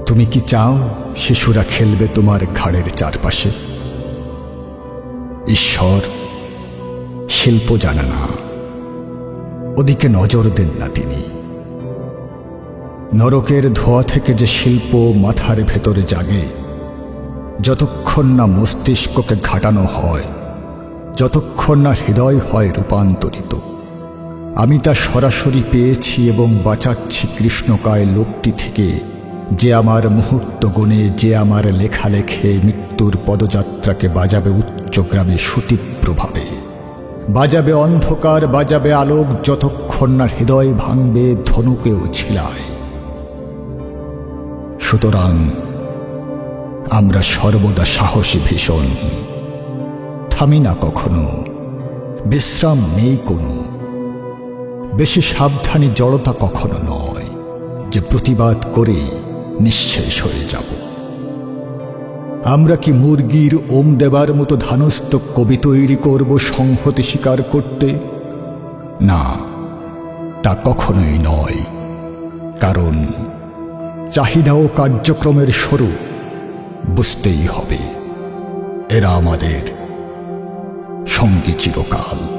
তুমি কি চাও শিশুরা খেলবে তোমার ঘাড়ের চারপাশে? ঈশ্বর শিল্প জানে না, ওদিকে নজর দেন না তিনি। নরকের ধোঁয়া থেকে যে শিল্প মাথার ভেতরে জাগে, যতক্ষণ না মস্তিষ্ককে ঘাটানো হয়, যতক্ষণ না হৃদয় হয় রূপান্তরিত। আমি তা সরাসরি পেয়েছি এবং বাঁচাচ্ছি কৃষ্ণকায় লোকটি থেকে, যে আমার মুহূর্ত গুণে, যে আমার লেখালেখে মৃত্যুর পদযাত্রাকে বাজাবে উচ্চগ্রামে সুতীব্রভাবে, বাজাবে অন্ধকার, বাজাবে আলোক, যতক্ষণ না হৃদয় ভাঙবে ধনুকেও ছিলায়। সুতরাং আমরা সর্বদা সাহসী ভীষণ, থামি না কখনো, বিশ্রাম নেই কোনো। বেশি সাবধানী জড়তা কখনো নয় যে প্রতিবাদ করে নিঃশেষ হয়ে যাব। আমরা কি মুরগির ওম দেবার মতো ধানস্থ কবি তৈরি করব সংহতি স্বীকার করতে? না, তা কখনোই নয়। কারণ চাহিদা ও কার্যক্রমের স্বরূপ বুঝতেই হবে, এরা আমাদের সঙ্গী চিরকাল।